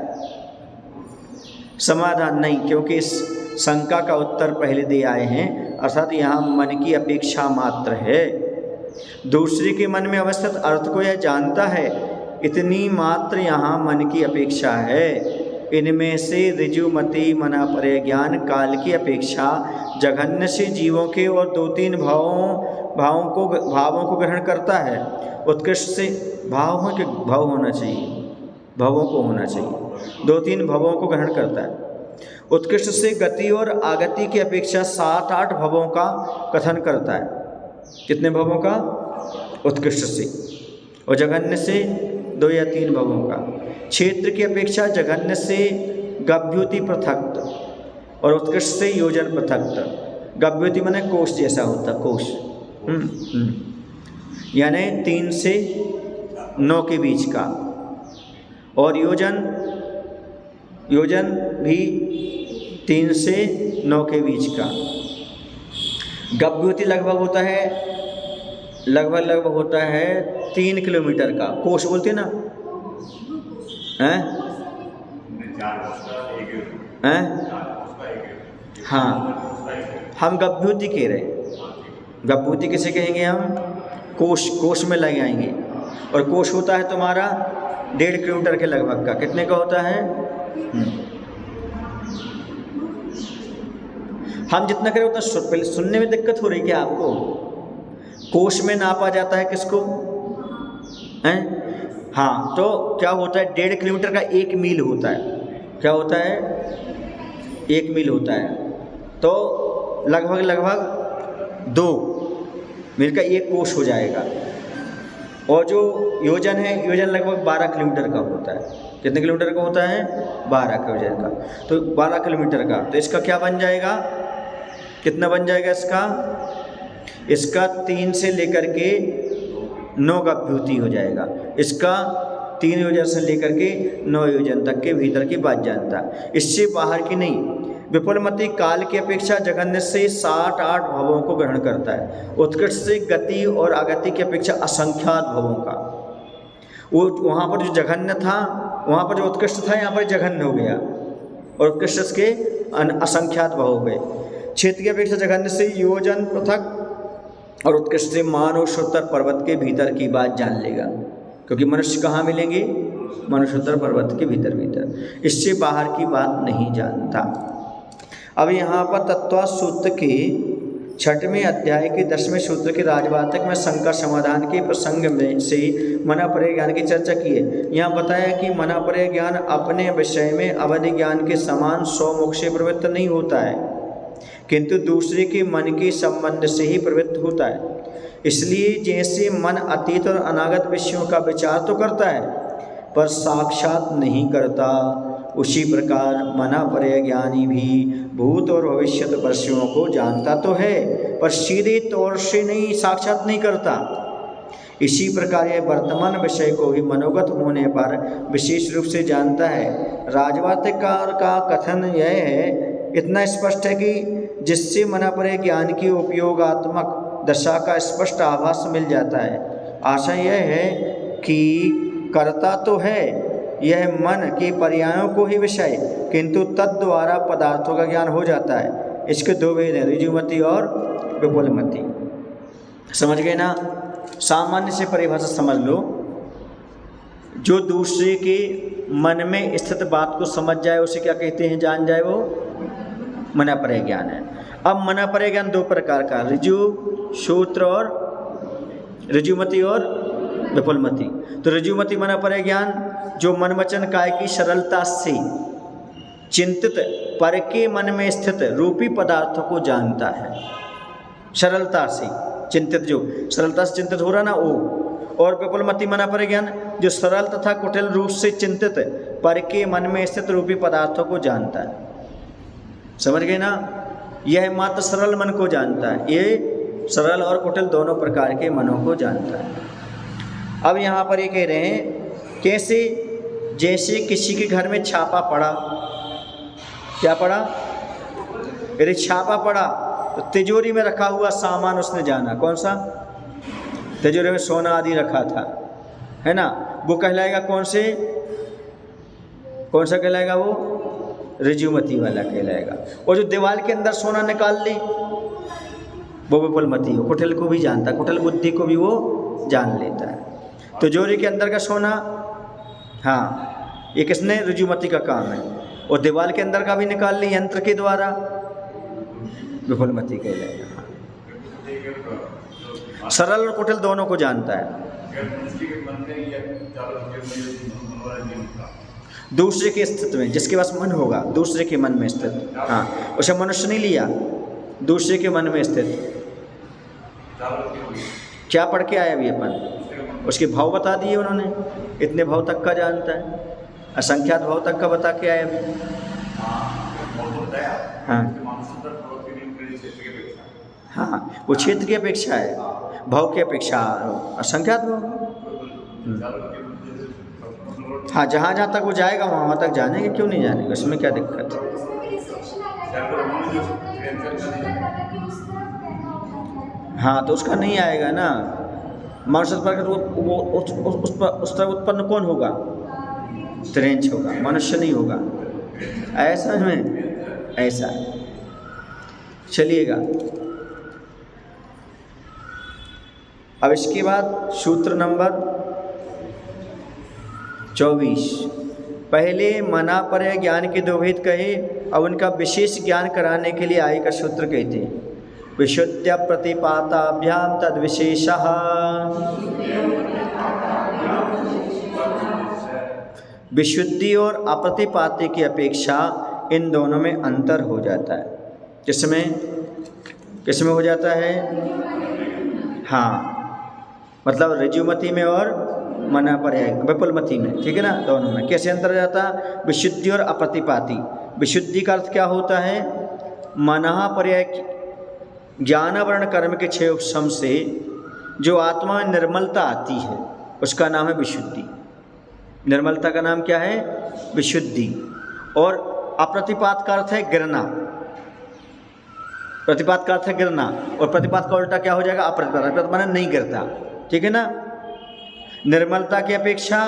समाधान नहीं, क्योंकि इस शंका का उत्तर पहले दे आए हैं, अर्थात यहाँ मन की अपेक्षा मात्र है। दूसरे के मन में अवस्थित अर्थ को यह जानता है, इतनी मात्र यहाँ मन की अपेक्षा है। इनमें से ऋजुमति मना पर्याय ज्ञान काल की अपेक्षा जघन्य से जीवों के और दो तीन भावों को ग्रहण करता है। उत्कृष्ट से भाव होना चाहिए, भावों को होना चाहिए, दो तीन भावों को ग्रहण करता है। उत्कृष्ट से गति और आगति की अपेक्षा 7-8 भावों का कथन करता है। कितने भावों का? उत्कृष्ट से। और जघन्य से 2 या 3 भावों का। क्षेत्र की अपेक्षा जघन्य से गभ्युति पृथक और उत्कृष्ट से योजन पृथक। गभ्युति माने कोश जैसा होता, कोश यानी 3 से 9 के बीच का, और योजन भी 3 से 9 के बीच का। गभ्युति लगभग होता है 3 किलोमीटर का। कोश बोलते ना हैं? हाँ, हम गभ्युति कह रहे हैं। गभ्युति किसे कहेंगे हम? कोश में लग आएंगे। और कोश होता है तुम्हारा 1.5 किलोमीटर के लगभग का। कितने का होता है? हम जितना करें उतना पहले सुनने में दिक्कत हो रही क्या आपको? कोश में नापा जाता है किसको? हैं? हाँ, तो क्या होता है, 1.5 किलोमीटर का 1 मील होता है। क्या होता है? 1 मील होता है। तो लगभग 2 मील का 1 कोश हो जाएगा। और जो योजन है, योजन लगभग 12 किलोमीटर का होता है। कितने किलोमीटर का होता है? 12 किलोमीटर का। तो 12 किलोमीटर का, तो इसका क्या बन जाएगा? कितना बन जाएगा इसका? इसका 3 से लेकर के 9 का अभ्युति हो जाएगा। इसका 3 योजन से लेकर के 9 योजन तक के भीतर की बात जानता, इससे बाहर की नहीं। विपुलमति काल की अपेक्षा जघन्य से 68 भवों को ग्रहण करता है। उत्कृष्ट से गति और आगति की अपेक्षा असंख्यात भवों का। वो वहाँ पर जो जघन्य था, वहाँ पर जो उत्कृष्ट था, यहाँ पर जघन्य हो गया, और उत्कृष्ट के असंख्यात भव हो गए। क्षेत्र की अपेक्षा जघन्य से योजन पृथक, और उत्कृष्ट से मानवोत्तर पर्वत के भीतर की बात जान लेगा, क्योंकि मनुष्य कहाँ मिलेंगे? मानवोत्तर पर्वत के भीतर, इससे बाहर की बात नहीं जानता। अब यहाँ पर तत्व सूत्र के 6वें अध्याय के 10वें सूत्र के राजवाचक में शंका समाधान के प्रसंग में से मनापरेय ज्ञान की चर्चा की है। यहाँ बताया कि मनापरेय ज्ञान अपने विषय में अवधि ज्ञान के समान स्वमुख से प्रवृत्त नहीं होता है, किंतु दूसरे के मन के संबंध से ही प्रवृत्त होता है। इसलिए जैसे मन अतीत और अनागत विषयों का विचार तो करता है पर साक्षात नहीं करता, उसी प्रकार मनापरेय ज्ञानी भी भूत और भविष्यत वर्षों को जानता तो है पर सीधे तौर से नहीं, साक्षात नहीं करता। इसी प्रकार यह वर्तमान विषय को भी मनोगत होने पर विशेष रूप से जानता है। राजवाचककार का कथन यह है, इतना स्पष्ट है कि जिससे मनापरेय ज्ञान की उपयोगात्मक दशा का स्पष्ट आभास मिल जाता है। आशा यह है कि करता तो है यह मन के पर्यायों को ही विषय, किंतु तद्द्वारा पदार्थों का ज्ञान हो जाता है। इसके 2 भेद हैं, ऋजुमति और विपुलमति। समझ गए ना? सामान्य से परिभाषा समझ लो, जो दूसरे के मन में स्थित बात को समझ जाए उसे क्या कहते हैं, जान जाए, वो मनापरेय ज्ञान है। अब मनापरेय ज्ञान 2 प्रकार का, ऋजु सूत्र और ऋजुमति और विपुलमति। तो ऋजुमति मनापरेय ज्ञान जो मन वचन काय की सरलता से चिंतित पर के मन में स्थित रूपी पदार्थों को जानता है। सरलता से चिंतित, जो सरलता से चिंतित हो रहा ना वो। और विपुलमति मनापरेय ज्ञान जो सरल तथा कुटिल रूप से चिंतित पर के मन में स्थित रूपी पदार्थों को जानता है। समझ गए ना? यह मात्र सरल मन को जानता है, ये सरल और कुटिल दोनों प्रकार के मनों को जानता है। अब यहाँ पर ये कह रहे हैं कैसे, जैसे किसी के घर में छापा पड़ा, क्या पड़ा? यदि छापा पड़ा तो तिजोरी में रखा हुआ सामान उसने जाना। कौन सा? तिजोरी में सोना आदि रखा था, है ना, वो कहलाएगा कौन से? कौन सा कहलाएगा? वो ऋजुमति वाला कहलाएगा। और जो दीवार के अंदर सोना निकाल ली वो विपुलमति हो, कुटिल को भी जानता, कुटिल बुद्धि को भी वो जान लेता है। तिजोरी के अंदर का सोना, हाँ, ये किसने? ऋजुमति का काम है। और दीवार के अंदर का भी निकाल ली यंत्र के द्वारा, विपुलमति कहलाएगा। सरल और कुटिल दोनों को जानता है। दूसरे के स्थिति में, जिसके पास मन होगा, दूसरे के मन में स्थित, हाँ, उसे मनुष्य नहीं लिया, दूसरे के मन में स्थित। क्या पढ़ के आया अभी अपन? उसके भाव बता दिए उन्होंने, इतने भाव तक का जानता है, असंख्यात भाव तक का बता के आया अभी। हाँ, वो क्षेत्र की अपेक्षा है, भाव की अपेक्षा असंख्यात भाव। हाँ, जहाँ जहाँ तक वो जाएगा वहाँ तक जानेंगे, क्यों नहीं जानेंगे, उसमें क्या दिक्कत है? हाँ, तो उसका नहीं आएगा ना। मनुष्य पर वो उस तरह उत्पन्न कौन होगा? त्रेंच होगा, मनुष्य नहीं होगा। ऐसा में ऐसा चलिएगा। अब इसके बाद सूत्र नंबर 24। पहले मनापरेय ज्ञान के 2 भेद कहे, अब उनका विशेष ज्ञान कराने के लिए आय का सूत्र कहते हैं, विशुद्ध प्रतिपाताभ्याम तद विशेषः। विशुद्धि और अप्रतिपाती की अपेक्षा इन दोनों में अंतर हो जाता है। किसमें हो जाता है? हाँ, मतलब ऋजुमति में और मना पर्याय विपुलमति में, ठीक है ना, दोनों में कैसे अंतर हो जाता है? विशुद्धि और अप्रतिपाती। विशुद्धि का अर्थ क्या होता है? मना पर्याय ज्ञान वर्ण कर्म के 6 उपशम से जो आत्मा में निर्मलता आती है उसका नाम है विशुद्धि। निर्मलता का नाम क्या है? विशुद्धि। और अप्रतिपात का अर्थ है गिरना। प्रतिपात का अर्थ है गिरना, और प्रतिपात का उल्टा क्या हो जाएगा? अप्रतिपात। अप्रतिपात माने नहीं गिरता, ठीक है ना। निर्मलता की अपेक्षा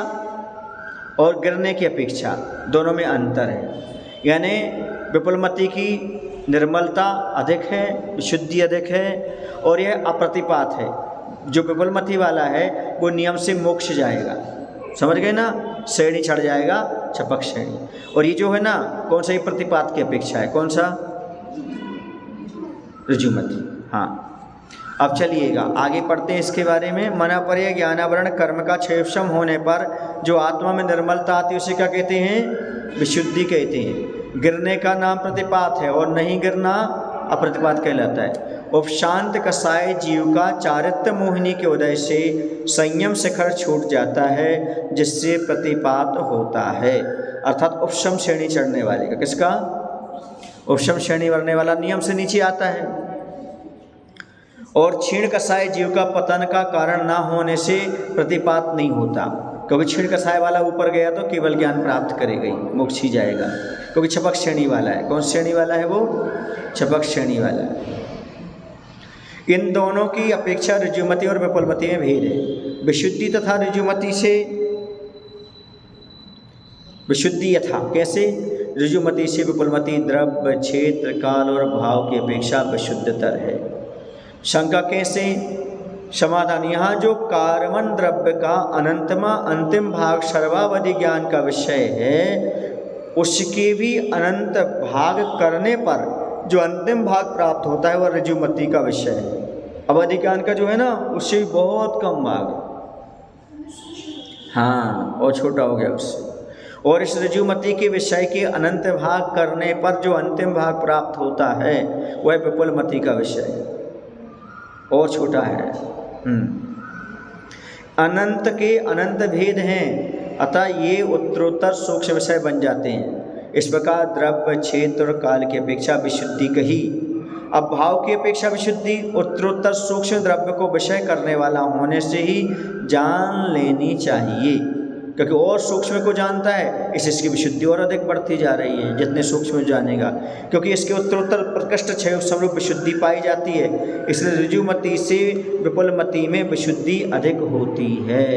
और गिरने की अपेक्षा दोनों में अंतर है। यानी विपुलमति की निर्मलता अधिक है, विशुद्धि अधिक है, और यह अप्रतिपात है। जो विपुलमति वाला है वो नियम से मोक्ष जाएगा, समझ गए ना, श्रेणी चढ़ जाएगा, छपक श्रेणी। और ये जो है ना, कौन सा? ये प्रतिपात की अपेक्षा है। कौन सा? ऋजुमति। हाँ, अब चलिएगा आगे पढ़ते हैं इसके बारे में। मना पर्याय ज्ञानावरण कर्म का 6 उपशम होने पर जो आत्मा में निर्मलता आती है उसे क्या कहते हैं? विशुद्धि कहते हैं। गिरने का नाम प्रतिपात है और नहीं गिरना अप्रतिपात कहलाता है। उपशांत कसाय जीव का चारित्र्य मोहिनी के उदय से संयम शिखर छूट जाता है, जिससे प्रतिपात होता है। अर्थात उपशम श्रेणी चढ़ने वाले का। किसका? उपशम श्रेणी बढ़ने वाला नियम से नीचे आता है। और क्षीण कसाय जीव का पतन का कारण ना होने से प्रतिपात नहीं होता, क्योंकि क्षीण कसाय वाला ऊपर गया तो केवल ज्ञान प्राप्त करेगा, मोक्ष ही जाएगा, क्योंकि छपक श्रेणी वाला है। कौन श्रेणी वाला है? वो छपक श्रेणी वाला है। इन दोनों की अपेक्षा ऋजुमति और विपुलमति में भेद है। विशुद्धि तथा ऋजुमति से विशुद्धि यथा कैसे? ऋजुमति से विपुलमति द्रव्य, क्षेत्र, काल और भाव की अपेक्षा विशुद्धतर है। शंका कैसे? समाधान, यहाँ जो कारमन द्रव्य का अनंतमा अंतिम भाग सर्वावधि ज्ञान का विषय है, उसके भी अनंत भाग करने पर जो अंतिम भाग प्राप्त होता है वह ऋजुमति का विषय है। अवधि ज्ञान का जो है ना, उससे भी बहुत कम भाग, हाँ, और छोटा हो गया उससे। और इस ऋजुमति के विषय के अनंत भाग करने पर जो अंतिम भाग प्राप्त होता है वह विपुलमति का विषय है, और छोटा है। अनंत के अनंत भेद हैं, अतः ये उत्तरोत्तर सूक्ष्म विषय बन जाते हैं। इस प्रकार द्रव्य, क्षेत्र और काल की अपेक्षा विशुद्धि कही। अब भाव की अपेक्षा विशुद्धि उत्तरोत्तर सूक्ष्म द्रव्य को विषय करने वाला होने से ही जान लेनी चाहिए, क्योंकि और सूक्ष्म को जानता है, इसकी विशुद्धि और अधिक बढ़ती जा रही है जितने सूक्ष्म जानेगा, क्योंकि इसके उत्तरोत्तर प्रकृष्ट 6 स्वरूप विशुद्धि पाई जाती है। इसलिए ऋजुमति से विपुलमति में विशुद्धि अधिक होती है।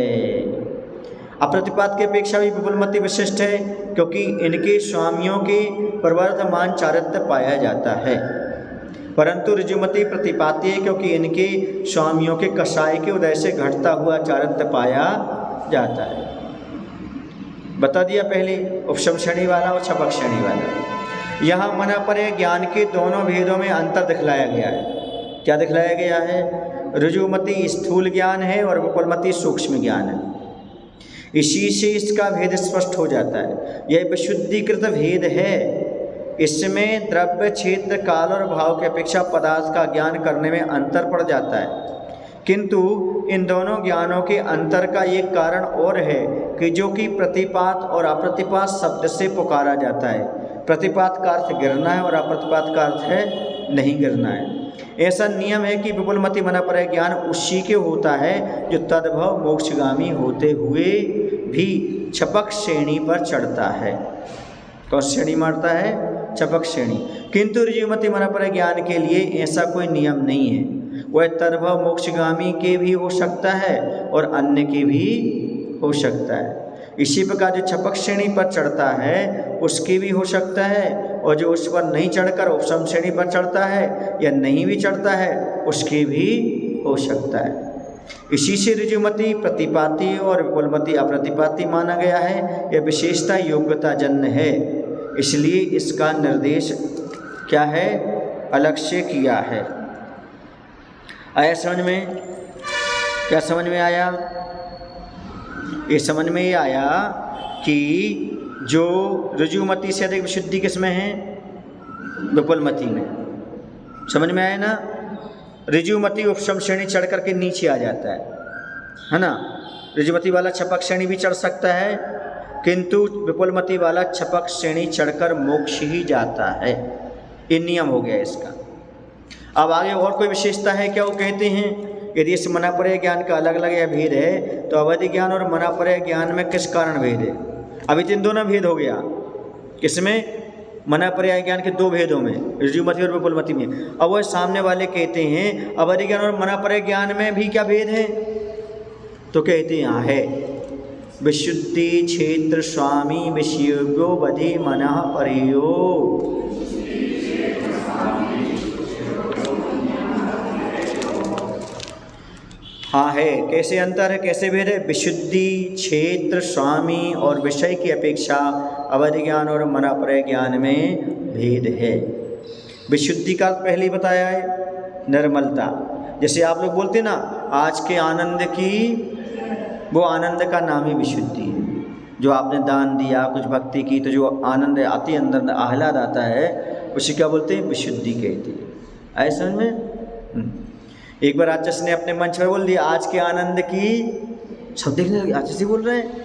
अप्रतिपात की अपेक्षा भी विपुलमति विशिष्ट है, क्योंकि इनके स्वामियों के प्रवर्धमान चारित्र्य पाया जाता है, परंतु ऋजुमति प्रतिपाती है, क्योंकि इनके स्वामियों के कषाय के उदय से घटता हुआ चारित्र्य पाया जाता है। बता दिया पहले, उपशम श्रेणी वाला और छपक श्रेणी वाला। यहाँ मना पर्याय ज्ञान के दोनों भेदों में अंतर दिखलाया गया है। क्या दिखलाया गया है? ऋजुमति स्थूल ज्ञान है और विपुलमति सूक्ष्म ज्ञान है। इसी से इसका भेद स्पष्ट हो जाता है। यह विशुद्धिकृत भेद है। इसमें द्रव्य, क्षेत्र, काल और भाव की अपेक्षा पदार्थ का ज्ञान करने में अंतर पड़ जाता है, किंतु इन दोनों ज्ञानों के अंतर का एक कारण और है कि जो कि प्रतिपात और अप्रतिपात शब्द से पुकारा जाता है। प्रतिपात का अर्थ गिरना है और अप्रतिपात का अर्थ है नहीं गिरना है। ऐसा नियम है कि विपुलमति मना पर्याय ज्ञान उसी के होता है जो तद्भव मोक्षगामी होते हुए भी छपक श्रेणी पर चढ़ता है। कौन श्रेणी मारता है? छपक श्रेणी। किंतु ऋजुमति मना पर्याय ज्ञान के लिए ऐसा कोई नियम नहीं है। वह तद्भव मोक्षगामी के भी हो सकता है और अन्य के भी हो सकता है। इसी प्रकार जो छपक श्रेणी पर चढ़ता है उसके भी हो सकता है, और जो उस पर नहीं चढ़कर उपशम श्रेणी पर चढ़ता है या नहीं भी चढ़ता है उसके भी हो सकता है। इसी से ऋजुमति प्रतिपाती और विपुलमति अप्रतिपाती माना गया है। यह विशेषता योग्यता जन्य है। इसलिए इसका निर्देश क्या है, अलग से किया है। आया समझ में? क्या समझ में आया? ये समझ में ये आया कि जो ऋजुमति से अधिक विशुद्धि किसमें है, विपुलमति में। समझ में आया ना? ऋजुमति उपशम श्रेणी चढ़ करके नीचे आ जाता है ना। ऋजुमति वाला छपक श्रेणी भी चढ़ सकता है, किंतु विपुलमति वाला छपक श्रेणी चढ़कर मोक्ष ही जाता है। ये नियम हो गया इसका। अब आगे और कोई विशेषता है क्या? वो कहते हैं यदि इस मनापरय ज्ञान का अलग अलग यह भेद है तो अवधि ज्ञान और मनापरय ज्ञान में किस कारण भेद है? अभी तो इन दोनों भेद हो गया। किसमें? मनापरय ज्ञान के दो भेदों में, ऋजुमति और विपुलमति में। अब वह सामने वाले कहते हैं अवधि ज्ञान और मनापरय ज्ञान में भी क्या भेद है? तो कहते हैं यहाँ है विशुद्धि क्षेत्र स्वामी विषयोग्यो वधि मनः परयो। हाँ है। कैसे अंतर है, कैसे भेद है? विशुद्धि क्षेत्र स्वामी और विषय की अपेक्षा अवधि ज्ञान और मनापरय ज्ञान में भेद है। विशुद्धि का पहले ही बताया है, निर्मलता। जैसे आप लोग बोलते ना आज के आनंद की, वो आनंद का नाम ही विशुद्धि है। जो आपने दान दिया, कुछ भक्ति की, तो जो आनंद आती है, अंदर आह्लाद आता है, उसी क्या बोलते हैं? विशुद्धि कहते हैं। ऐसा में एक बार आचार्य ने अपने मंच पर बोल दिया आज के आनंद की, सब देखने लगे आचार्य से बोल रहे हैं।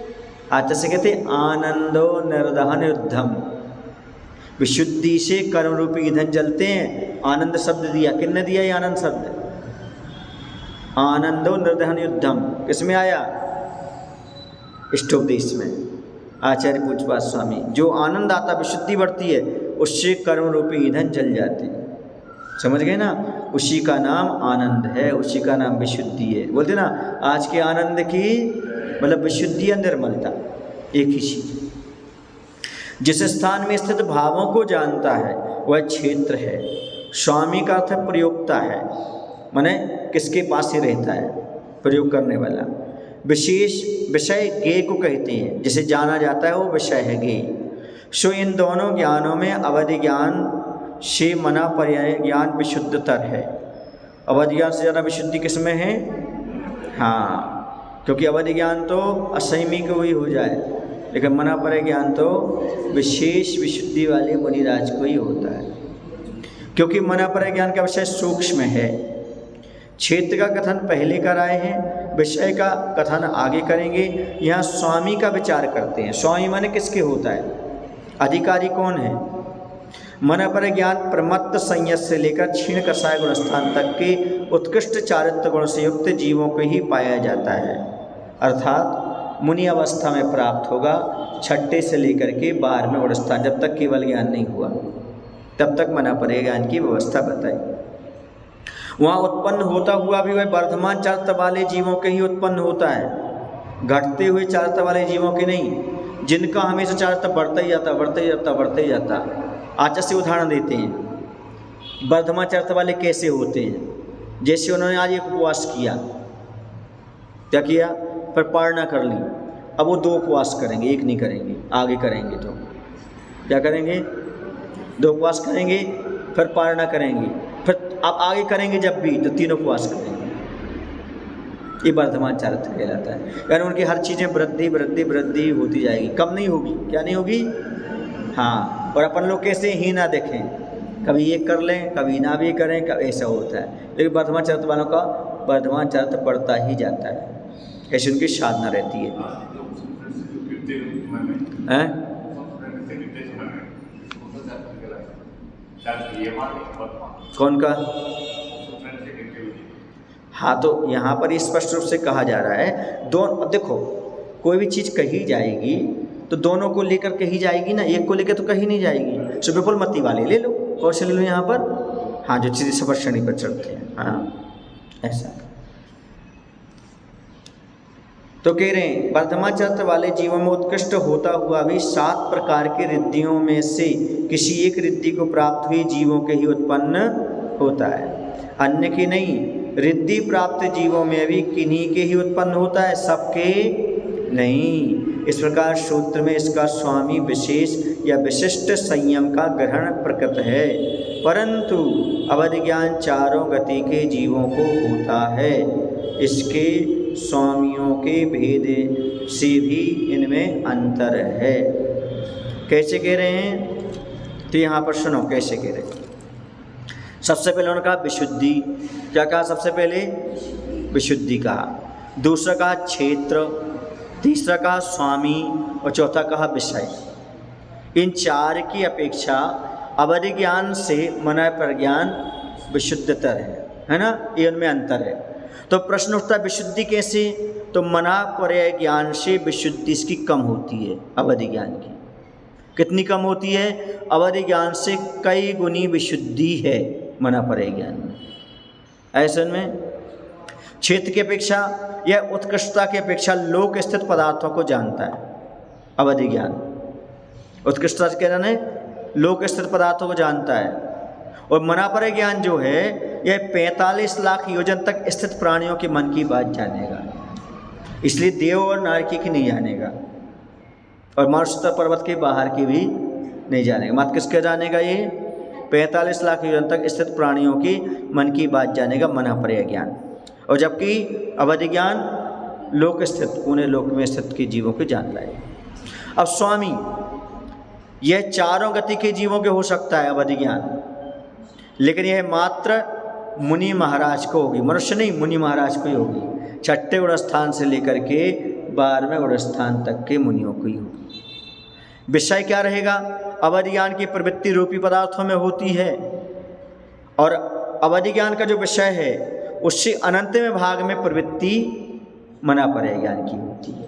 आचार्य से कहते आनंदो निर्दहन युद्धम, विशुद्धि से कर्म रूपी ईंधन जलते हैं। आनंद शब्द दिया, किसने दिया ये आनंद शब्द? आनंदो निर्दहन युद्धम किसमें आया? इष्टोपदेश में। आचार्य पूज्यपाद स्वामी, जो आनंद आता, विशुद्धि बढ़ती है, उससे कर्म रूपी ईंधन जल जाते हैं। समझ गए ना? उसी का नाम आनंद है, उसी का नाम विशुद्धि है। बोलते ना आज के आनंद की मतलब विशुद्धि या निर्मलता एक ही चीज। जिस स्थान में स्थित भावों को जानता है वह क्षेत्र है। स्वामी का अर्थ प्रयोक्ता है, माने किसके पास ही रहता है, प्रयोग करने वाला। विशेष विषय ज्ञेय को कहते हैं, जिसे जाना जाता है वो विषय है ज्ञेय। सो इन दोनों ज्ञानों में अवधि ज्ञान से मनापरय ज्ञान विशुद्धतर है। अवधि ज्ञान से ज़्यादा विशुद्धि किसमें है? हाँ, क्योंकि अवधि ज्ञान तो असंयमी को ही हो जाए, लेकिन मनापरय ज्ञान तो विशेष विशुद्धि वाले मुनिराज को ही होता है, क्योंकि मनापरय ज्ञान का विषय सूक्ष्म है। क्षेत्र का कथन पहले कराए हैं, विषय का कथन आगे करेंगे। यहाँ स्वामी का विचार करते हैं। स्वामी माने किसके होता है? अधिकारी कौन है? मनापरय ज्ञान प्रमत्त संयत से लेकर क्षीण कषाय गुणस्थान तक के उत्कृष्ट चारित्र गुण से युक्त जीवों को ही पाया जाता है, अर्थात मुनि अवस्था में प्राप्त होगा। छठे से लेकर के 12वें गुणस्थान, जब तक केवल ज्ञान नहीं हुआ तब तक मनापरय ज्ञान की व्यवस्था बताई। वहाँ उत्पन्न होता हुआ भी वह वर्धमान चारित्र वाले जीवों के ही उत्पन्न होता है, घटते हुए चारित्र वाले जीवों के नहीं, जिनका हमेशा चारित्र बढ़ता ही जाता, बढ़ता ही जाता, बढ़ता ही जाता। आचार्य से उदाहरण देते हैं वर्धमान चारित्र वाले कैसे होते हैं। जैसे उन्होंने आज एक उपवास किया, क्या किया? पर पारणा कर ली। अब वो 2 उपवास करेंगे, एक नहीं करेंगे। आगे करेंगे तो क्या करेंगे? 2 उपवास करेंगे, फिर पारणा करेंगे, फिर अब आगे करेंगे जब भी तो 3 उपवास करेंगे। ये वर्धमान चारित्र कहलाता है। यानी उनकी हर चीज़ें वृद्धि वृद्धि वृद्धि होती जाएगी, कम नहीं होगी। क्या नहीं होगी? हाँ। और अपन लोग कैसे ही ना देखें, कभी ये कर लें, कभी ना भी करें, कभी ऐसा होता है। लेकिन वर्धमान चारित्र वालों का वर्धमान चारित्र बढ़ता ही जाता है, ऐसी उनकी साधना रहती है। हैं? कौन का? हाँ, तो यहाँ पर स्पष्ट रूप से कहा जा रहा है दोनों। देखो, कोई भी चीज़ कही जाएगी तो दोनों को लेकर कही जाएगी ना, एक को लेकर तो कही नहीं जाएगी। सो विपुलमति वाले ले लो, कौन से ले लो यहाँ पर? हाँ, जो चीज़ें सफर श्रेणी पर चढ़ते हैं। हाँ, ऐसा तो कह रहे हैं वर्धमान चारित्र वाले जीवों में उत्कृष्ट होता हुआ भी 7 प्रकार के रिद्धियों में से किसी एक रिद्धि को प्राप्त हुई जीवों के ही उत्पन्न होता है, अन्य की नहीं। रिद्धि प्राप्त जीवों में भी किन्हीं के ही उत्पन्न होता है, सबके नहीं। इस प्रकार सूत्र में इसका स्वामी विशेष या विशिष्ट संयम का ग्रहण प्रकृत है, परंतु अवधि ज्ञान चारों गति के जीवों को होता है। इसके स्वामियों के भेद से भी इनमें अंतर है। कैसे कह रहे हैं? तो यहाँ पर सुनो कैसे कह रहे हैं। सबसे पहले उन्होंने कहा विशुद्धि। क्या कहा? सबसे पहले विशुद्धि कहा, दूसरा कहा क्षेत्र, तीसरा कहा स्वामी और चौथा कहा विषय। इन चार की अपेक्षा अवधि ज्ञान से मन प्रज्ञान विशुद्धतर है ना, ये उनमें अंतर है। तो प्रश्न उठता है विशुद्धि कैसे? तो मना पर्याय ज्ञान से विशुद्धि इसकी कम होती है अवधि ज्ञान की। कितनी कम होती है? अवधि ज्ञान से कई गुनी विशुद्धि है मना पर्याय ज्ञान में। ऐसे में क्षेत्र की अपेक्षा या उत्कृष्टता की अपेक्षा लोक स्थित पदार्थों को जानता है अवधि ज्ञान। उत्कृष्टता के कहना लोक स्थित पदार्थों को जानता है। और मना पर्याय ज्ञान जो है यह 45 लाख योजन तक स्थित प्राणियों के मन की बात जानेगा, इसलिए देव और नारकी की नहीं जानेगा और मारुष्टर पर्वत के बाहर की भी नहीं जानेगा। मत किसके जानेगा? ये 45 लाख योजन तक स्थित प्राणियों की मन की बात जानेगा मना पर्याय ज्ञान। और जबकि अवधि ज्ञान लोक स्थित पुणे लोक में स्थित के जीवों को जान लाए। अब स्वामी यह चारों गति के जीवों के हो सकता है अवधि ज्ञान, लेकिन यह मात्र मुनि महाराज को होगी, मनुष्य नहीं, मुनि महाराज को ही होगी। छठे गुण स्थान से लेकर के 12वें गुण स्थान तक के मुनियों को ही होगी। विषय क्या रहेगा? अवधि ज्ञान की प्रवृत्ति रूपी पदार्थों में होती है और अवधि ज्ञान का जो विषय है उससे अनंतवें भाग में प्रवृत्ति मना पर्याय ज्ञान की होती है।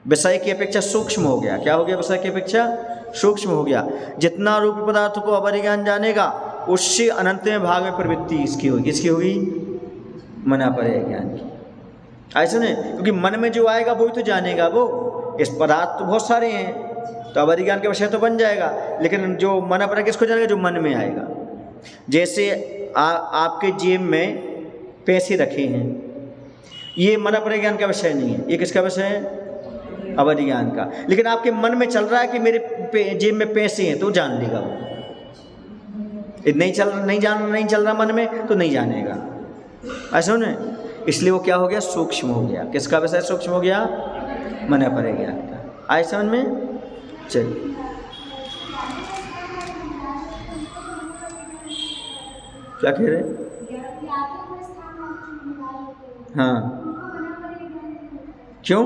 विषय की अपेक्षा सूक्ष्म हो गया। क्या हो गया? विषय की अपेक्षा सूक्ष्म हो गया। जितना रूपी पदार्थ को अवधि ज्ञान जानेगा उससे अनंतवें भाग में प्रवृत्ति इसकी होगी। किसकी होगी? मना पर्याय ज्ञान की। ऐसा नहीं, क्योंकि मन में जो आएगा वही तो जानेगा। वो इस पदार्थ तो बहुत सारे हैं तो अवधि ज्ञान के विषय तो बन जाएगा, लेकिन जो मना पर्याय किसको जानेगा? जो मन में आएगा। जैसे आपके जेब में पैसे रखे हैं, ये मना पर्याय ज्ञान का विषय नहीं है, ये किसका विषय है? अवधि ज्ञान का। लेकिन आपके मन में चल रहा है कि मेरे जेब में पैसे हैं तो जान लेगा वो। नहीं चल रहा मन में तो नहीं जानेगा। ऐसा नहीं, इसलिए वो क्या हो गया? सूक्ष्म हो गया। किसका विषय सूक्ष्म हो गया? मना पर्याय ज्ञान का। आए समझ में? चलिए क्या कह रहे? हाँ, क्यों?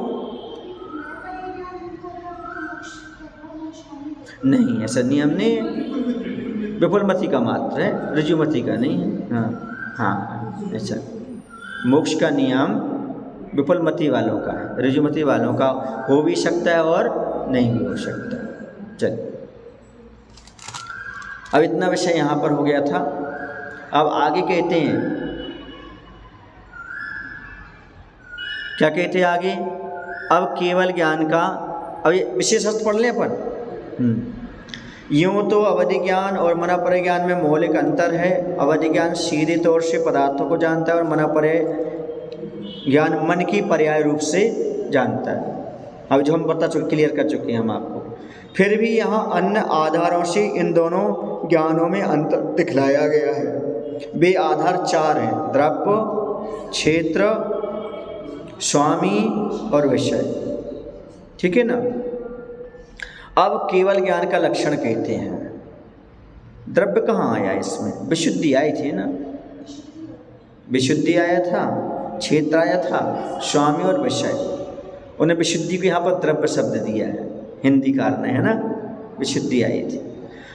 नहीं, ऐसा नियम नहीं है। विपुलमति का मात्र है, ऋजुमति का नहीं है। हाँ हाँ, ऐसा मोक्ष का नियम विपुलमति वालों का है, ऋजुमति वालों का हो भी सकता है और नहीं भी हो सकता। चलिए, अब इतना विषय यहाँ पर हो गया था। अब आगे कहते हैं, क्या कहते हैं आगे? अब केवल ज्ञान का, अब ये विशेष अर्थ पढ़ लें अपन। यूँ तो अवधि ज्ञान और मना पर्याय ज्ञान में मौलिक अंतर है। अवधि ज्ञान सीधे तौर से पदार्थों को जानता है और मना पर्याय ज्ञान मन की पर्याय रूप से जानता है। अब जो हम क्लियर कर चुके हैं हम आपको। फिर भी यहाँ अन्य आधारों से इन दोनों ज्ञानों में अंतर दिखलाया गया है। वे आधार 4 हैं: द्रव्य, क्षेत्र, स्वामी और विषय। ठीक है ना? अब केवल ज्ञान का लक्षण कहते हैं। द्रव्य कहाँ आया इसमें? विशुद्धि आई थी ना, विशुद्धि आया था, क्षेत्र आया था, स्वामी और विषय। उन्हें विशुद्धि को यहाँ पर द्रव्य शब्द दिया है, हिंदी कार ने, है ना, विशुद्धि आई थी।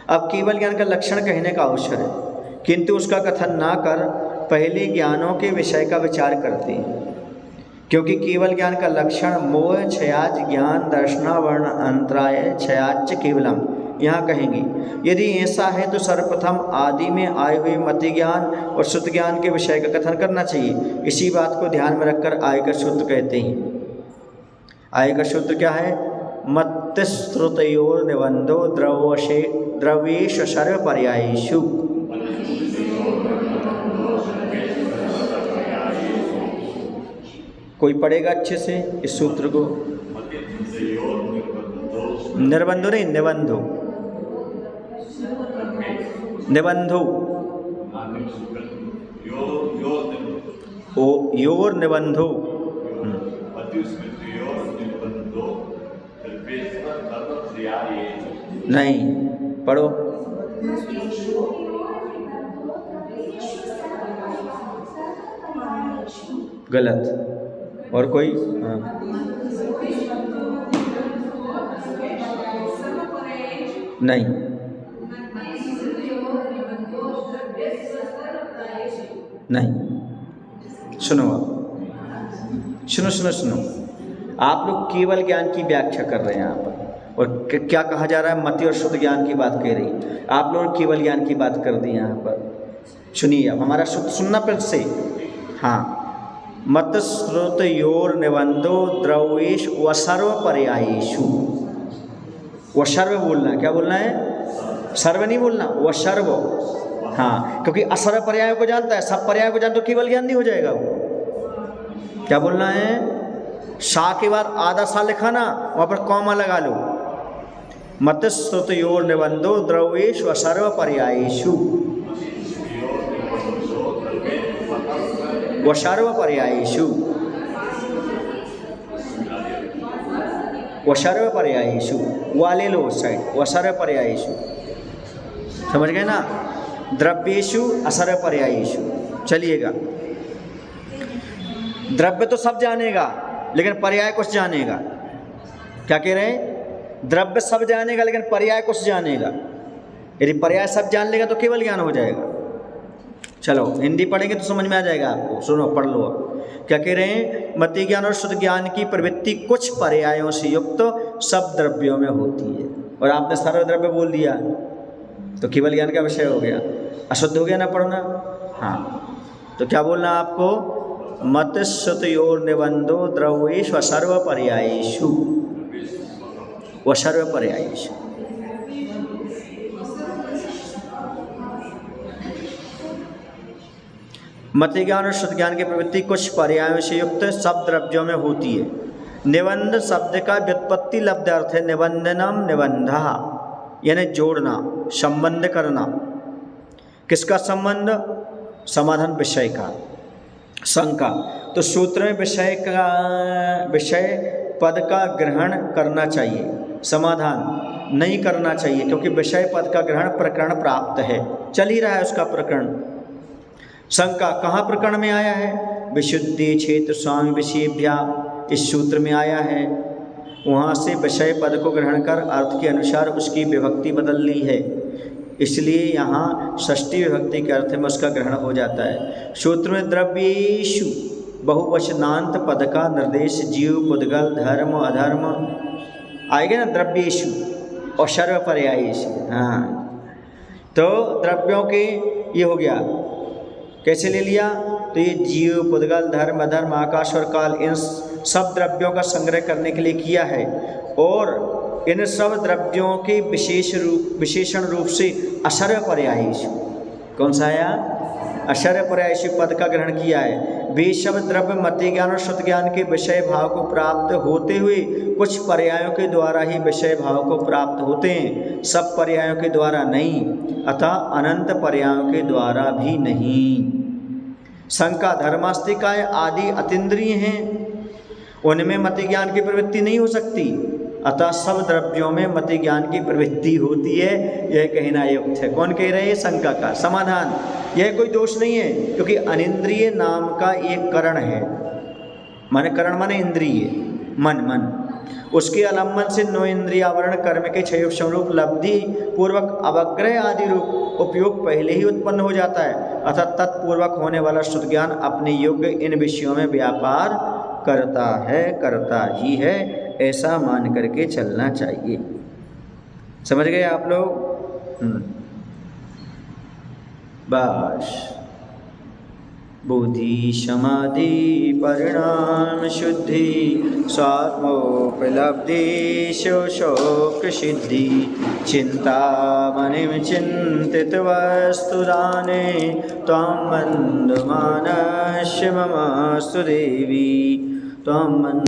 अब केवल ज्ञान का लक्षण कहने का अवसर है, किंतु उसका कथन ना कर पहले ज्ञानों के विषय का विचार करते हैं, क्योंकि केवल ज्ञान का लक्षण मोह क्षयाज ज्ञान दर्शना वर्ण अंतराय क्षयाच केवलम यहाँ कहेंगे। यदि ऐसा है तो सर्वप्रथम आदि में आए हुए मति ज्ञान और शुद्ध ज्ञान के विषय का कथन करना चाहिए। इसी बात को ध्यान में रखकर आय का सूत्र कहते हैं। आय का सूत्र क्या है? मत श्रुतयोर निबंधो द्रव्येश सर्व पर्यायेषु। कोई पढ़ेगा अच्छे से इस सूत्र को? निर्बंधो नहीं, निबंधो, निबंधो, ओ योर निबंधो। नहीं, पढ़ो। गलत। और कोई? हाँ, नहीं, नहीं। सुनो आप, सुनो सुनो सुनो, आप लोग केवल ज्ञान की व्याख्या कर रहे हैं यहाँ पर, और क्या कहा जा रहा है? मति और शुद्ध ज्ञान की बात कह रही, आप लोग केवल ज्ञान की बात कर दी यहाँ पर। सुनिए अब हमारा शुद्ध सुनना फिर से। हाँ, मत स्रोत योर निबंधो द्रवेश व सर्व पर्यायेषु। व सर्व बोलना है, क्या बोलना है? सर्व नहीं बोलना, व सर्व। हाँ, क्योंकि असर्व पर्यायों को जानता है, सब पर्यायों को जानता तो केवल ज्ञान नहीं हो जाएगा वो। क्या बोलना है? सा के बाद आधा सा लिखा ना, वहाँ पर कॉमा लगा लो। मत स्रोत योर निबंधो द्रवेश व सर्व पर्यायेषु, व सर्व पर्यायेषु, व सर्व पर्यायेषु, वाले लो उस साइड, व सर्व पर्यायेषु। समझ गए ना? द्रव्येषु असर्व पर्यायेषु। चलिएगा, द्रव्य तो सब जानेगा लेकिन पर्याय कुछ जानेगा। क्या कह रहे हैं? द्रव्य सब जानेगा लेकिन पर्याय कुछ जानेगा। यदि पर्याय सब जान लेगा तो केवल ज्ञान हो जाएगा। चलो हिंदी पढ़ेंगे तो समझ में आ जाएगा आपको। सुनो, पढ़ लो। क्या कह रहे हैं? मति ज्ञान और शुद्ध ज्ञान की प्रवृत्ति कुछ पर्यायों से युक्त सब द्रव्यों में होती है। और आपने सर्व द्रव्य बोल दिया तो केवल ज्ञान का विषय हो गया, अशुद्ध हो गया ना पढ़ना। हाँ, तो क्या बोलना आपको? मत श्रुतयोर निबंधो द्रवेश व सर्व पर्यायेषु, व सर्व पर्यायेषु। मति ज्ञान और शुद्ध ज्ञान की प्रवृत्ति कुछ पर्यायों से युक्त सब द्रव्यों में होती है। निबंध शब्द का व्युत्पत्ति लब्ध अर्थ है निबंधनम निबंधा, यानी जोड़ना, संबंध करना। किसका संबंध? समाधान विषय का, शंका। तो सूत्र में विषय का, विषय पद का ग्रहण करना चाहिए, समाधान नहीं करना चाहिए, क्योंकि विषय पद का ग्रहण प्रकरण प्राप्त है, चल ही रहा है उसका प्रकरण। शंका कहाँ प्रकरण में आया है? विशुद्धि क्षेत्र स्वामी विषयभ्या, इस सूत्र में आया है। वहाँ से विषय पद को ग्रहण कर अर्थ के अनुसार उसकी विभक्ति बदल ली है, इसलिए यहाँ षष्ठी विभक्ति के अर्थ में उसका ग्रहण हो जाता है। सूत्र में द्रव्येषु बहुवचनांत पद का निर्देश जीव, पुद्गल, धर्म, अधर्म आएगा ना, द्रव्येषु और सर्व पर्यायेषु। हाँ, तो द्रव्यों के ये हो गया। कैसे ले लिया? तो ये जीव, पुद्गल, धर्म, अधर्म, आकाश और काल, इन सब द्रव्यों का संग्रह करने के लिए किया है। और इन सब द्रव्यों के विशेषण रूप से असर्व पर्यायेषु, कौन सा आया? असर्व पर्यायेषु पद का ग्रहण किया है। वे सब द्रव्य मति ज्ञान और शुद्ध ज्ञान के विषय भाव को प्राप्त होते हुए कुछ पर्यायों के द्वारा ही विषय भाव को प्राप्त होते हैं, सब पर्यायों के द्वारा नहीं, अतः अनंत पर्यायों के द्वारा भी नहीं। शंका धर्मास्तिकाय आदि अतीन्द्रिय हैं, उनमें मति ज्ञान की प्रवृत्ति नहीं हो सकती, अतः सब द्रव्यों में मति ज्ञान की प्रवृत्ति होती है, यह कहना युक्त है। कौन कह रहे हैं? शंका का समाधान। यह कोई दोष नहीं है, क्योंकि अनिंद्रिय नाम का एक करण है, माने करण माने इंद्रिय, मन, उसके अलम्बन से नो इंद्रिय आवरण कर्म के क्षय स्वरूप लब्धि पूर्वक अवग्रह आदि रूप उपयोग पहले ही उत्पन्न हो जाता है, अतः तत्पूर्वक होने वाला शुद्ध ज्ञान अपने योग्य इन विषयों में व्यापार करता ही है, ऐसा मान करके चलना चाहिए। समझ गए आप लोग? बस बुद्धि समाधि परिणाम शुद्धि स्वात्मोपलब्धि शोक सिद्धि चिंता मनिम चिंतित वस्तुदाने त्वं मंदमानस्य ममास्तु देवी त्वं मंदमानस्य